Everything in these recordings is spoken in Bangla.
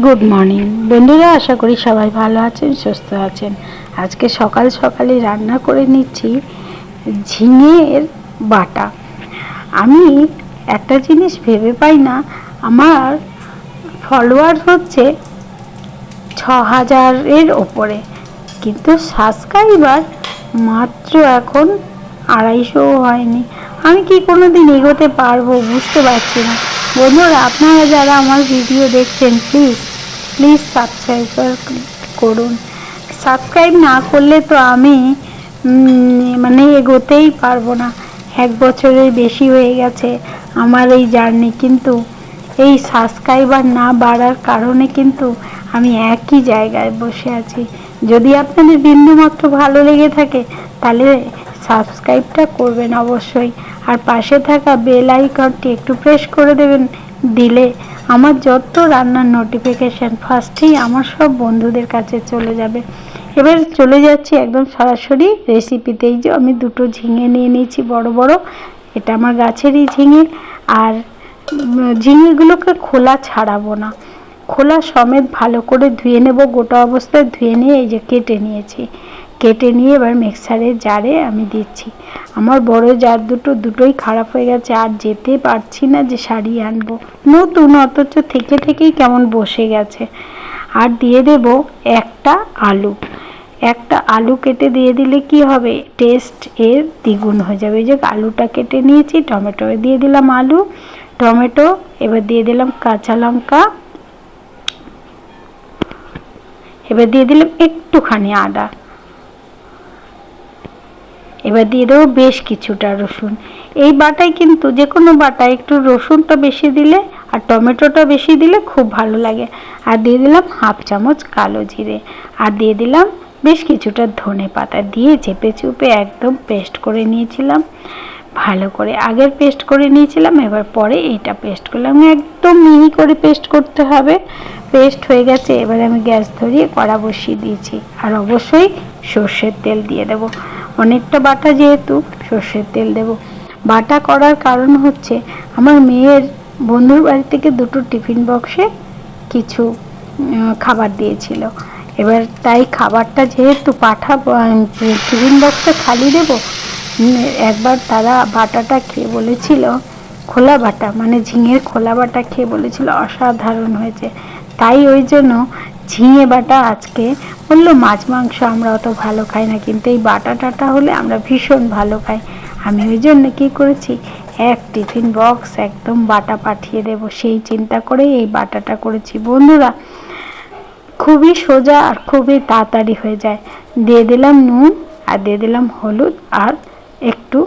গুড মর্নিং বন্ধুরা, আশা করি সবাই ভালো আছেন, সুস্থ আছেন। আজকে সকাল সকালে রান্না করে নিচ্ছি ঝিঙের বাটা। আমি একটা জিনিস ভেবে পাই না, আমার ফলোয়ার হচ্ছে 6,000-এর ওপরে, কিন্তু সাবস্ক্রাইবার মাত্র এখন 250 হয়নি। আমি কি কোনোদিন এগোতে পারবো বুঝতে পারছি না। বন্ধুরা, আপনারা যারা আমার ভিডিও দেখছেন প্লিজ প্লিজ সাবস্ক্রাইব করুন। সাবস্ক্রাইব না করলে তো আমি মানে এগোতেই পারবো না। 1 বছরের বেশি হয়ে গেছে আমার এই জার্নি, কিন্তু এই সাবস্ক্রাইবার না বাড়ার কারণে কিন্তু আমি একই জায়গায় বসে আছি। যদি আপনাদের বিন্দুমাত্র ভালো লেগে থাকে তাহলে সাবস্ক্রাইবটা করবেন অবশ্যই, আর পাশে থাকা বেল আইকনটি একটু প্রেস করে দেবেন। দিলে আমার যত রান্নার নোটিফিকেশান ফার্স্টেই আমার সব বন্ধুদের কাছে চলে যাবে। এবার চলে যাচ্ছি একদম সরাসরি রেসিপিতেই। যে আমি দুটো ঝিঙে নিয়ে নিয়েছি বড় বড়, এটা আমার গাছেরই ঝিঙে। আর ঝিঙেগুলোকে খোলা ছাড়াবো না, খোলা সমেত ভালো করে ধুয়ে নেব। গোটা অবস্থায় ধুয়ে নিয়ে এই যে কেটে নিয়েছি। কেটে নিয়ে এবার মিক্সারের জারে আমি দিচ্ছি। আমার বড় জার দুটোই খারাপ হয়ে গেছে, আর যেতে পারছি না যে সারিয়ে আনবো। নতুন, অথচ থেকে থেকেই কেমন বসে গেছে। আর দিয়ে দেব একটা আলু। একটা আলু কেটে দিয়ে দিলে কি হবে, টেস্ট এর দ্বিগুণ হয়ে যাবে। এই যে আলুটা কেটে নিয়েছি, টমেটো দিয়ে দিলাম, আলু টমেটো, এবার দিয়ে দিলাম কাঁচা লঙ্কা, এবার দিয়ে দিলাম একটুখানি আদা, এবার দিয়ে দেবো বেশ কিছুটা রসুন। এই বাটায় কিন্তু যে কোনো বাটায় একটু রসুনটা বেশি দিলে আর টমেটোটা বেশি দিলে খুব ভালো লাগে। আর দিয়ে দিলাম 1/2 চামচ কালো জিরে, আর দিয়ে দিলাম বেশ কিছুটা ধনে পাতা, দিয়ে চেপে চুপে একদম পেস্ট করে নিয়েছিলাম ভালো করে। আগের পেস্ট করে নিয়েছিলাম, এবার পরে এইটা পেস্ট করলাম। একদম মিহি করে পেস্ট করতে হবে। পেস্ট হয়ে গেছে, এবার আমি গ্যাস ধরিয়ে কড়া বসিয়ে দিয়েছি। আর অবশ্যই সর্ষের তেল দিয়ে দেব, অনেকটা বাটা যেহেতু সর্ষের তেল দেব। বাটা করার কারণ হচ্ছে আমার মেয়ের বন্ধুর বাড়ি থেকে দুটো টিফিন বক্সে কিছু খাবার দিয়েছিল। এবার তাই খাবারটা যেহেতু টিফিন বক্সটা খালি দেব, একবার তারা বাটাটা খেয়ে বলেছিল, খোলা বাটা মানে ঝিঙের খোলা বাটা খেয়ে বলেছিল অসাধারণ হয়েছে। তাই ওই জন্য ঝিঙে বাটা আজকে বললো। মাছ মাংস আমরা অত ভালো খাই না, কিন্তু এই বাটা টাটা হলে আমরা ভীষণ ভালো খাই। আমি ওই জন্য কী করেছি, এক টিফিন বক্স একদম বাটা পাঠিয়ে দেব সেই চিন্তা করেই এই বাটাটা করেছি। বন্ধুরা, খুবই সোজা আর খুবই তাড়াতাড়ি হয়ে যায়। দিয়ে দিলাম নুন, আর দিয়ে দিলাম হলুদ, আর একটু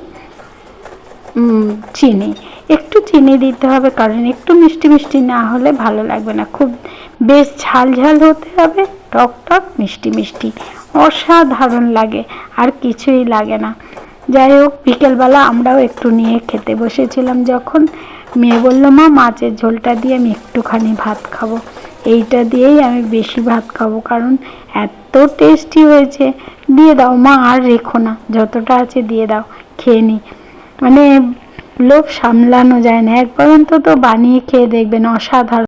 চিনি। একটু চিনি দিতে হবে, কারণ একটু মিষ্টি মিষ্টি না হলে ভালো লাগবে না। খুব বেশ ঝাল ঝাল হতে হবে, টক টক মিষ্টি মিষ্টি, অসাধারণ লাগে, আর কিছুই লাগে না। যাই হোক, বিকেলবেলা আমরাও একটু নিয়ে খেতে বসেছিলাম। যখন মেয়ে বলল মা মাছের ঝোলটা দিয়ে আমি একটুখানি ভাত খাবো, এইটা দিয়েই আমি বেশি ভাত খাবো, কারণ এত টেস্টি হয়েছে। দিয়ে দাও মা, আর রেখো না, যতটা আছে দিয়ে দাও, খেয়ে নি। মানে লোভ সামলানো যায় না। একবার অন্তত বানিয়ে খেয়ে দেখবেন, অসাধারণ।